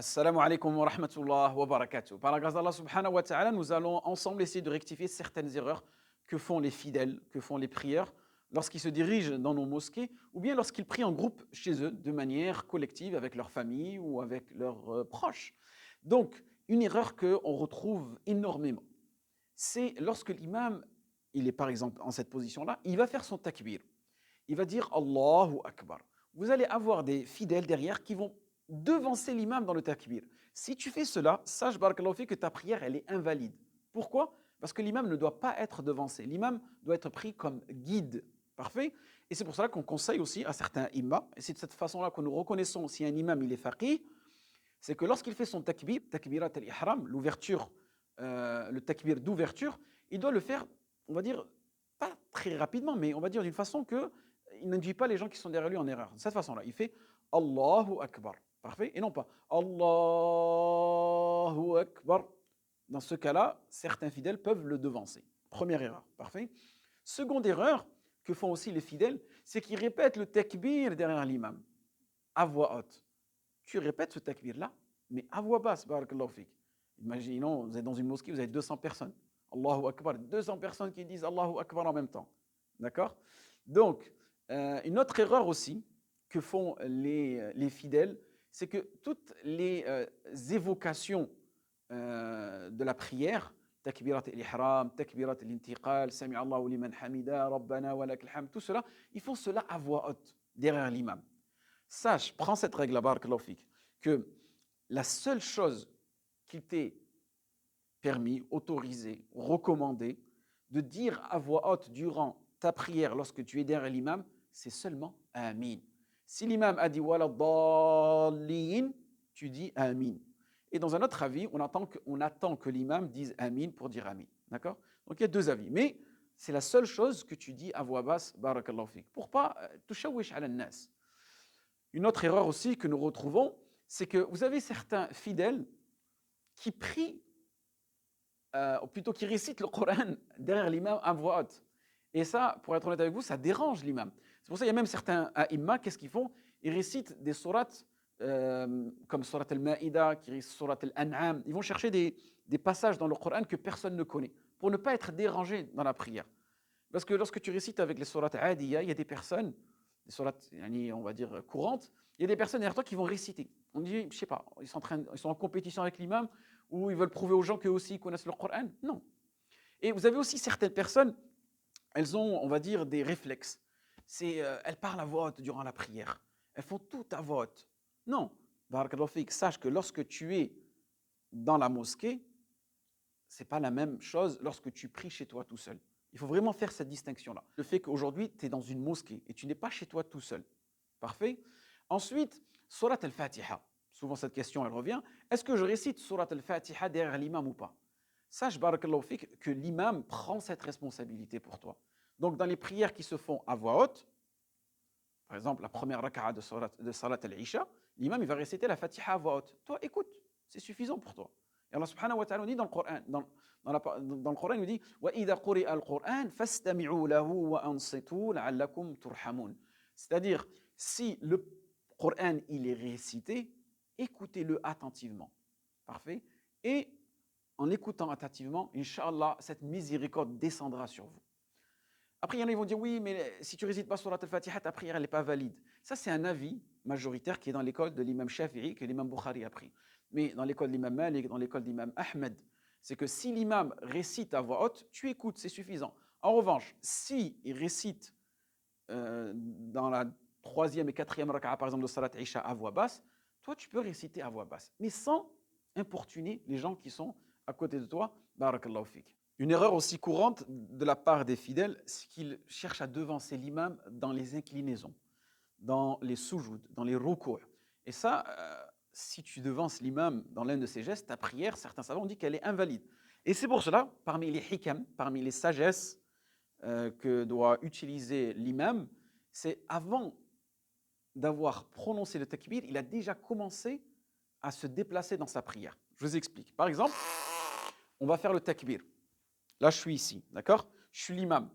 Assalamu alaikum wa rahmatullah wa barakatuh. Par la grâce d'Allah subhanahu wa ta'ala, nous allons ensemble essayer de rectifier certaines erreurs que font les fidèles, que font les prieurs lorsqu'ils se dirigent dans nos mosquées ou bien lorsqu'ils prient en groupe chez eux de manière collective avec leur famille ou avec leurs proches. Donc, une erreur qu'on retrouve énormément, c'est lorsque l'imam, il est par exemple en cette position-là, il va faire son takbir. Il va dire Allahu Akbar. Vous allez avoir des fidèles derrière qui vont devancer l'imam dans le takbir. Si tu fais cela, sache, barakallahu fik, que ta prière, elle est invalide. Pourquoi? Parce que l'imam ne doit pas être devancé. L'imam doit être pris comme guide. Parfait? Et c'est pour cela qu'on conseille aussi à certains imams, et c'est de cette façon-là que nous reconnaissons si un imam il est faqih, c'est que lorsqu'il fait son takbir, takbirat al-ihram, l'ouverture, le takbir d'ouverture, il doit le faire, on va dire, pas très rapidement, mais on va dire d'une façon que il n'induit pas les gens qui sont derrière lui en erreur. De cette façon-là, il fait Allahu Akbar. Parfait? Et non pas Allahu Akbar. Dans ce cas-là, certains fidèles peuvent le devancer. Première erreur. Parfait? Seconde erreur que font aussi les fidèles, c'est qu'ils répètent le takbir derrière l'imam à voix haute. Tu répètes ce takbir-là, mais à voix basse, barakallahu fik. Imaginons, vous êtes dans une mosquée, vous avez 200 personnes. Allahu Akbar, 200 personnes qui disent Allahu Akbar en même temps. D'accord? Donc, une autre erreur aussi que font les fidèles, c'est que toutes les évocations de la prière, takbirat al-ihram, takbirat al-intiqal, sami Allahu liman hamida, rabbana wa lakal hamd, tout cela, ils font cela à voix haute, derrière l'imam. Sache, prends cette règle-là, barakallahu fik, que la seule chose qu'il t'est permis, autorisé, recommandé de dire à voix haute durant ta prière lorsque tu es derrière l'imam, c'est seulement Amin. Si l'imam a dit Wala dallin, tu dis Amin. Et dans un autre avis, on attend que l'imam dise Amin pour dire Amin. D'accord? Donc il y a deux avis. Mais c'est la seule chose que tu dis à voix basse, barakallahu fik, pour pas touchawish ala nas. Une autre erreur aussi que nous retrouvons, c'est que vous avez certains fidèles qui prient, ou plutôt qui récitent le Coran derrière l'imam à voix haute. Et ça, pour être honnête avec vous, ça dérange l'imam. C'est pour ça qu'il y a même certains imams, qu'est-ce qu'ils font? Ils récitent des sourates comme surat al-Ma'ida, qui récitent surat al-An'am. Ils vont chercher des passages dans le Coran que personne ne connaît, pour ne pas être dérangé dans la prière. Parce que lorsque tu récites avec les sourates Adiya, il y a des personnes, des sourates, on va dire, courantes, il y a des personnes derrière toi qui vont réciter. On dit, je sais pas, ils sont en compétition avec l'imam, ou ils veulent prouver aux gens qu'eux aussi connaissent le Coran. Non. Et vous avez aussi certaines personnes, elles ont, on va dire, des réflexes. Elles parlent à voix haute durant la prière. Elles font tout à voix haute. Non. Barakallahu fik, sache que lorsque tu es dans la mosquée, c'est pas la même chose lorsque tu pries chez toi tout seul. Il faut vraiment faire cette distinction-là. Le fait qu'aujourd'hui, tu es dans une mosquée et tu n'es pas chez toi tout seul. Parfait. Ensuite, Surat al-Fatiha. Souvent, cette question, elle revient. Est-ce que je récite Surat al-Fatiha derrière l'imam ou pas? Sache, barakallahu fik, que l'imam prend cette responsabilité pour toi. Donc, dans les prières qui se font à voix haute, par exemple, la première raka'a de Salat al-Isha, l'imam, il va réciter la Fatiha à voix haute. Toi, écoute, c'est suffisant pour toi. Et Allah subhanahu wa ta'ala nous dit dans le Coran, dans le Coran, il nous dit وَإِذَا قُرِئَ الْقُرْآنَ فَاسْتَمِعُوا لَهُ وَأَنصِتُوا لَعَلَّكُمْ تُرْحَمُونَ. C'est-à-dire, si le Coran il est récité, écoutez-le attentivement. Parfait? Et en écoutant attentivement, Inch'Allah, cette miséricorde descendra sur vous. Après, il y en a qui vont dire oui, mais si tu ne récites pas Surat al-Fatiha, ta prière n'est pas valide. Ça, c'est un avis majoritaire qui est dans l'école de l'imam Shafi'i, que l'imam Bukhari a pris. Mais dans l'école de l'imam Malik, dans l'école de l'imam Ahmed, c'est que si l'imam récite à voix haute, tu écoutes, c'est suffisant. En revanche, si il récite dans la troisième et quatrième raka'a, par exemple, de Salat Isha à voix basse, toi, tu peux réciter à voix basse, mais sans importuner les gens qui sont à côté de toi. Barakallahu fik. Une erreur aussi courante de la part des fidèles, c'est qu'ils cherchent à devancer l'imam dans les inclinaisons, dans les soujouds, dans les ruku's. Et ça, si tu devances l'imam dans l'un de ces gestes, ta prière, certains savants ont dit qu'elle est invalide. Et c'est pour cela, parmi les hikam, parmi les sagesses que doit utiliser l'imam, c'est avant d'avoir prononcé le takbir, il a déjà commencé à se déplacer dans sa prière. Je vous explique. Par exemple, on va faire le takbir. Là, je suis ici, d'accord? Je suis l'imam.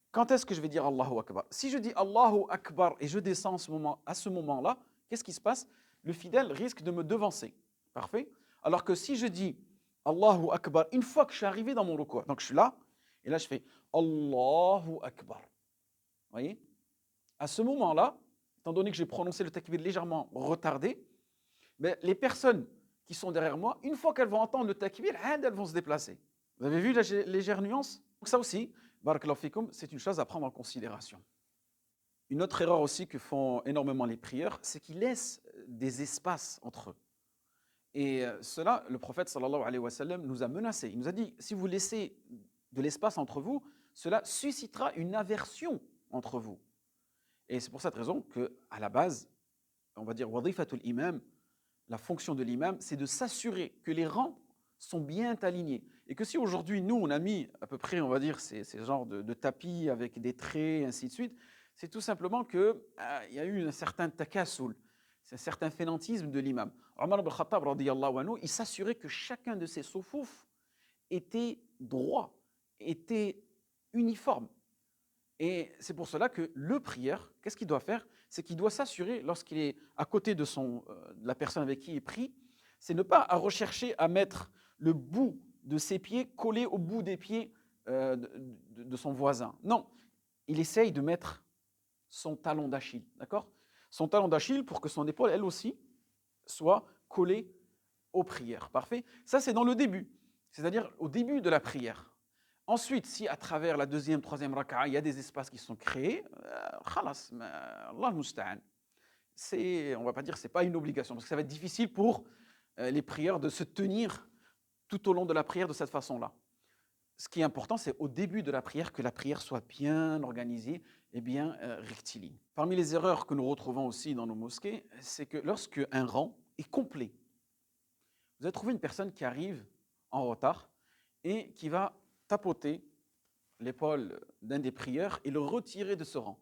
Quand est-ce que je vais dire Allahu Akbar? Si je dis Allahu Akbar et je descends à ce moment-là, qu'est-ce qui se passe? le fidèle risque de me devancer. Parfait. Alors que si je dis Allahu Akbar, une fois que je suis arrivé dans mon ruku', donc je suis là, et là je fais Allahu Akbar. Vous voyez? À ce moment-là, étant donné que j'ai prononcé le takbir légèrement retardé, mais les personnes qui sont derrière moi, une fois qu'elles vont entendre le takbir, elles vont se déplacer. Vous avez vu la légère nuance? Donc ça aussi, barakallahu fikoum, c'est une chose à prendre en considération. Une autre erreur aussi que font énormément les prieurs, c'est qu'ils laissent des espaces entre eux. Et cela, le prophète sallallahu alayhi wa sallam nous a menacé. Il nous a dit, si vous laissez de l'espace entre vous, cela suscitera une aversion entre vous. Et c'est pour cette raison qu'à la base, on va dire wadifatul imam, la fonction de l'imam, c'est de s'assurer que les rangs sont bien alignés. Et que si aujourd'hui, nous, on a mis à peu près, on va dire, ces genres de tapis avec des traits, ainsi de suite, c'est tout simplement qu'il y a eu un certain takassul, c'est un certain fainéantisme de l'imam. Omar ibn Khattab, radiyallahu anhu, il s'assurait que chacun de ses soufouf était droit, était uniforme. Et c'est pour cela que le prieur, qu'est-ce qu'il doit faire? C'est qu'il doit s'assurer, lorsqu'il est à côté de la personne avec qui il prie, c'est ne pas à rechercher à mettre le bout de ses pieds collé au bout des pieds de son voisin. Non, il essaye de mettre son talon d'Achille, d'accord? Son talon d'Achille pour que son épaule, elle aussi, soit collée aux prières. Parfait? Ça, c'est dans le début, c'est-à-dire au début de la prière. Ensuite, si à travers la deuxième, troisième raka'a, il y a des espaces qui sont créés, khalas, Allah musta'an. On ne va pas dire que ce n'est pas une obligation, parce que ça va être difficile pour les prieurs de se tenir tout au long de la prière de cette façon-là. Ce qui est important, c'est au début de la prière que la prière soit bien organisée et bien rectiligne. Parmi les erreurs que nous retrouvons aussi dans nos mosquées, c'est que lorsque un rang est complet, vous allez trouver une personne qui arrive en retard et qui va tapoter l'épaule d'un des prieurs et le retirer de ce rang.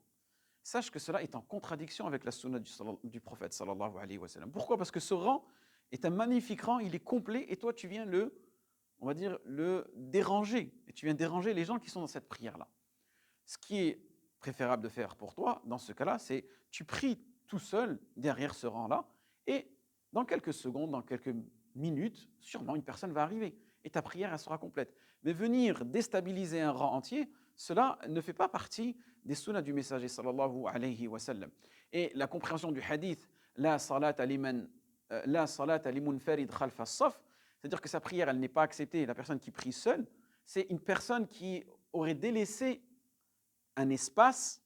Sache que cela est en contradiction avec la sunna du prophète sallallahu alayhi wa sallam. Pourquoi? Parce que ce rang est un magnifique rang, il est complet et toi tu viens on va dire, le déranger. Et tu viens déranger les gens qui sont dans cette prière-là. Ce qui est préférable de faire pour toi, dans ce cas-là, c'est tu pries tout seul derrière ce rang-là et dans quelques secondes, dans quelques minutes, sûrement une personne va arriver et ta prière elle sera complète. Mais venir déstabiliser un rang entier, cela ne fait pas partie des sunnas du messager sallallahu alayhi wa sallam. Et la compréhension du hadith la salata liman farid khalfa as-saf, c'est-à-dire que sa prière elle n'est pas acceptée, la personne qui prie seule, c'est une personne qui aurait délaissé un espace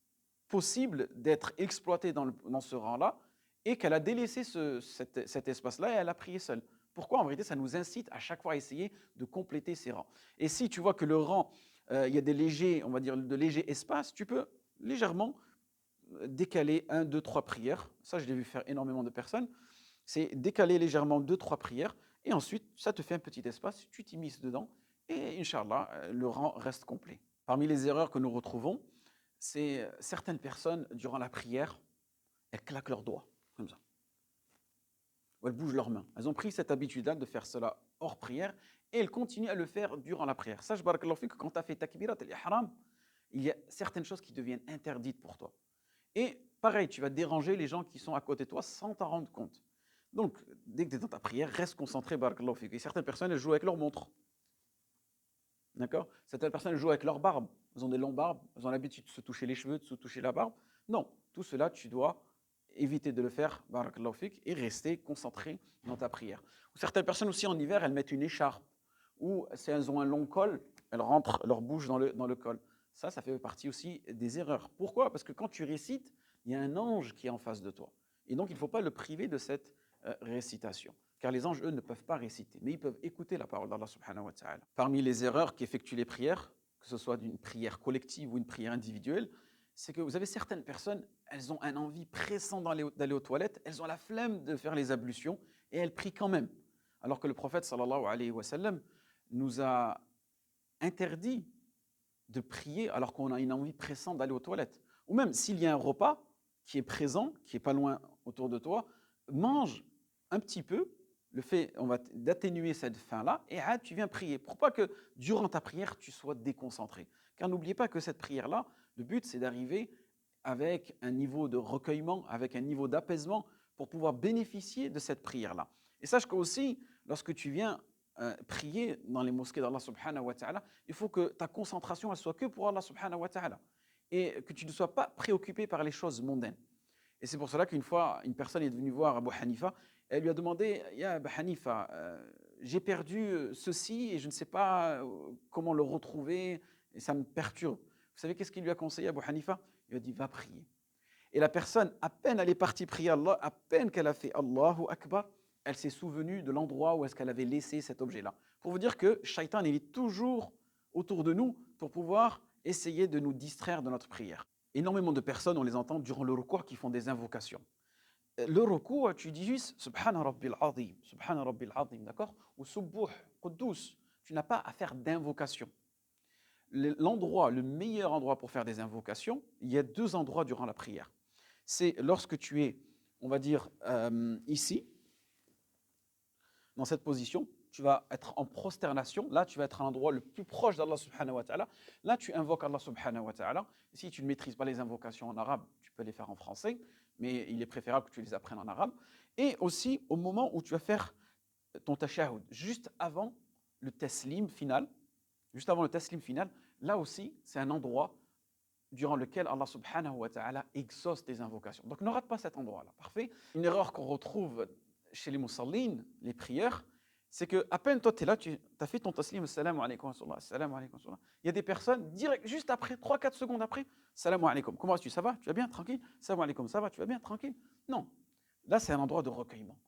possible d'être exploité dans ce rang-là et qu'elle a délaissé cet espace-là et elle a prié seule. Pourquoi? En vérité, ça nous incite à chaque fois à essayer de compléter ces rangs. Et si tu vois que le rang, il y a des légers, on va dire, de légers espaces, tu peux légèrement décaler 1, 2, 3 prières. Ça, je l'ai vu faire énormément de personnes. C'est décaler légèrement 2, 3 prières et ensuite, ça te fait un petit espace, tu t'immisces dedans et Inch'Allah, le rang reste complet. Parmi les erreurs que nous retrouvons, c'est certaines personnes, durant la prière, elles claquent leurs doigts, comme ça. Ou elles bougent leurs mains. Elles ont pris cette habitude-là de faire cela hors prière et elles continuent à le faire durant la prière. Sache, barakallahu fik, que quand tu as fait takbirat al-ihram, il y a certaines choses qui deviennent interdites pour toi. Et pareil, tu vas déranger les gens qui sont à côté de toi sans t'en rendre compte. Donc, dès que tu es dans ta prière, reste concentré, barakallahu fik. Et certaines personnes, elles jouent avec leur montre. D'accord? Certaines personnes jouent avec leur barbe. Elles ont des longues barbes, elles ont l'habitude de se toucher les cheveux, de se toucher la barbe. Non, tout cela, tu dois éviter de le faire, barakallahu fik, et rester concentré dans ta prière. Ou certaines personnes aussi en hiver, elles mettent une écharpe. Ou si elles ont un long col, elles rentrent leur bouche dans le col. Ça fait partie aussi des erreurs. Pourquoi? Parce que quand tu récites, il y a un ange qui est en face de toi. Et donc, il ne faut pas le priver de cette récitation. Car les anges, eux, ne peuvent pas réciter, mais ils peuvent écouter la parole d'Allah subhanahu wa ta'ala. Parmi les erreurs qu'effectuent les prières, que ce soit d'une prière collective ou une prière individuelle, c'est que vous avez certaines personnes, elles ont un envie pressant d'aller aux toilettes, elles ont la flemme de faire les ablutions et elles prient quand même. Alors que le prophète sallallahu alayhi wa sallam nous a interdit de prier alors qu'on a une envie pressante d'aller aux toilettes. Ou même s'il y a un repas qui est présent, qui est pas loin autour de toi, mange un petit peu, le fait d'atténuer cette faim-là, et tu viens prier. Pour pas que durant ta prière, tu sois déconcentré. Car n'oubliez pas que cette prière-là, le but, c'est d'arriver avec un niveau de recueillement, avec un niveau d'apaisement, pour pouvoir bénéficier de cette prière-là. Et sache qu'aussi, lorsque tu viens prier dans les mosquées d'Allah subhanahu wa ta'ala, il faut que ta concentration elle soit que pour Allah subhanahu wa ta'ala et que tu ne sois pas préoccupé par les choses mondaines. Et c'est pour cela qu'une fois, une personne est venue voir Abu Hanifa, elle lui a demandé, Ya Abu Hanifa, j'ai perdu ceci et je ne sais pas comment le retrouver et ça me perturbe. Vous savez qu'est-ce qu'il lui a conseillé Abu Hanifa? Il lui a dit, va prier. Et la personne, à peine elle est partie prier Allah, à peine qu'elle a fait Allahu Akbar, elle s'est souvenue de l'endroit où est-ce qu'elle avait laissé cet objet-là. Pour vous dire que Shaitan, il est toujours autour de nous pour pouvoir essayer de nous distraire de notre prière. Énormément de personnes, on les entend durant le recours qui font des invocations. Le recours, tu dis juste Subhana Rabbil Azim, d'accord? Ou Subbuh, Quddus. Tu n'as pas à faire d'invocation. L'endroit, le meilleur endroit pour faire des invocations, il y a deux endroits durant la prière. C'est lorsque tu es, on va dire, ici, dans cette position, tu vas être en prosternation. Là, tu vas être à l'endroit le plus proche d'Allah subhanahu wa ta'ala. Là, tu invoques Allah subhanahu wa ta'ala. Si tu ne maîtrises pas les invocations en arabe, tu peux les faire en français, mais il est préférable que tu les apprennes en arabe. Et aussi, au moment où tu vas faire ton tashahhud, juste avant le taslim final, là aussi, c'est un endroit durant lequel Allah subhanahu wa ta'ala exauce tes invocations. Donc ne rate pas cet endroit-là. Parfait. Une erreur qu'on retrouve chez les musallin, les prières, c'est que à peine toi tu es là, tu as fait ton taslim, assalamu alaykum wa sallam, assalamu alaykum wa sallam. Il y a des personnes, direct, juste après, 3-4 secondes après, assalamu alaykum, comment vas-tu, ça va, tu vas bien, tranquille, assalamu alaykum, ça va, tu vas bien, tranquille. Non, là c'est un endroit de recueillement.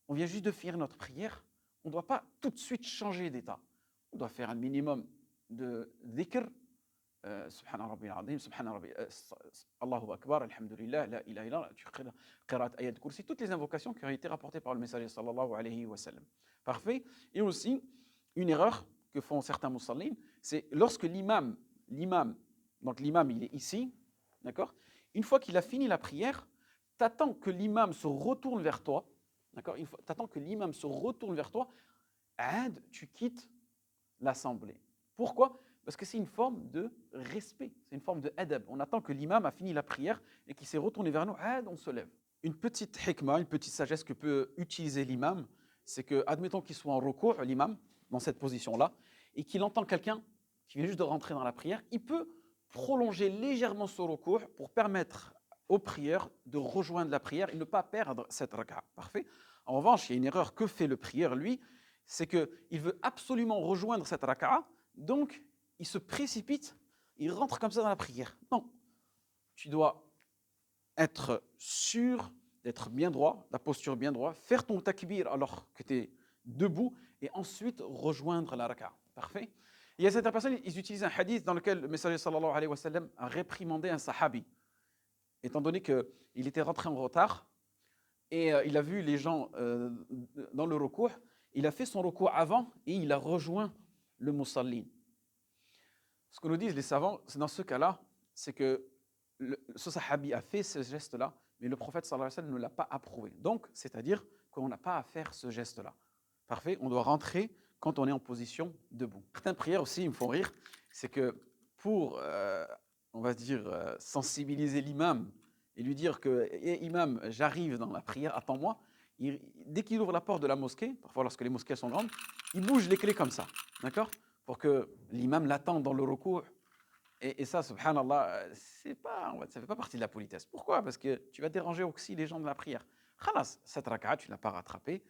On vient juste de finir notre prière, on ne doit pas tout de suite changer d'état. On doit faire un minimum de dhikr, Subhana Rabbil Azim, Subhana Rabbil, Allahu Akbar, Alhamdulillah, La ilaha illallah, Qiraat Ayat Kursi, toutes les invocations qui ont été rapportées par le messager sallallahu alayhi wa sallam. Parfait. Et aussi, une erreur que font certains musallin, c'est lorsque l'imam, donc l'imam il est ici, d'accord? Une fois qu'il a fini la prière, t'attends que l'imam se retourne vers toi, d'accord? T'attends que l'imam se retourne vers toi, tu quittes l'assemblée. Pourquoi? Parce que c'est une forme de respect, c'est une forme de adab. On attend que l'imam a fini la prière et qu'il s'est retourné vers nous, on se lève. Une petite hikmah, une petite sagesse que peut utiliser l'imam, c'est que, admettons qu'il soit en recours, l'imam, dans cette position-là, et qu'il entend quelqu'un qui vient juste de rentrer dans la prière, il peut prolonger légèrement son recours pour permettre aux prieurs de rejoindre la prière et ne pas perdre cette raka'a. Parfait. En revanche, il y a une erreur que fait le prieur, lui, c'est qu'il veut absolument rejoindre cette raka'a, donc il se précipite, il rentre comme ça dans la prière. Non, tu dois être sûr d'être bien droit, la posture bien droite, faire ton takbir alors que tu es debout et ensuite rejoindre la raka'a. Parfait. Il y a certaines personnes, ils utilisent un hadith dans lequel le messager sallallahu alayhi wa sallam a réprimandé un sahabi, étant donné qu'il était rentré en retard et il a vu les gens dans le recours, il a fait son recours avant et il a rejoint le musallin. Ce que nous disent les savants, c'est dans ce cas-là, c'est que ce sahabi a fait ce geste-là, mais le prophète sallallahu alayhi wa sallam ne l'a pas approuvé. Donc, c'est-à-dire qu'on n'a pas à faire ce geste-là. Parfait, on doit rentrer quand on est en position debout. Certaines prières aussi, ils me font rire, c'est que pour, on va dire, sensibiliser l'imam et lui dire que imam, j'arrive dans la prière, attends-moi, dès qu'il ouvre la porte de la mosquée, parfois lorsque les mosquées sont grandes, il bouge les clés comme ça, d'accord? Pour que l'imam l'attende dans le recours. Et ça, subhanallah, ça ne fait pas partie de la politesse. Pourquoi? Parce que tu vas déranger aussi les gens de la prière. Khalas, cette raka'a, tu ne l'as pas rattrapée,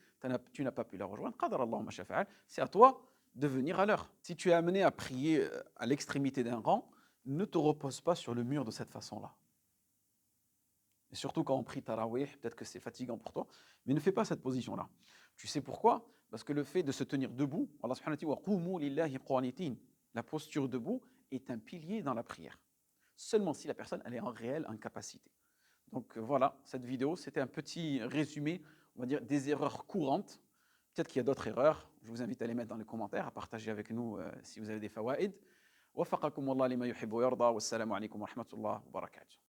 tu n'as pas pu la rejoindre. Qadar Allah ma shafa'al, c'est à toi de venir à l'heure. Si tu es amené à prier à l'extrémité d'un rang, ne te repose pas sur le mur de cette façon-là. Et surtout quand on prie tarawih, peut-être que c'est fatigant pour toi, mais ne fais pas cette position-là. Tu sais pourquoi? Parce que le fait de se tenir debout, Allah subhanahu wa ta'ala, qumu lillahi qanitin, la posture debout est un pilier dans la prière. Seulement si la personne elle est en réelle incapacité. Donc voilà, cette vidéo, c'était un petit résumé, on va dire, des erreurs courantes. Peut-être qu'il y a d'autres erreurs. Je vous invite à les mettre dans les commentaires, à partager avec nous si vous avez des fawaïd. Wafaqakum Allah lima yuhibbu wa yarda. Wassalamu alaikum wa rahmatullahi wa barakatuh.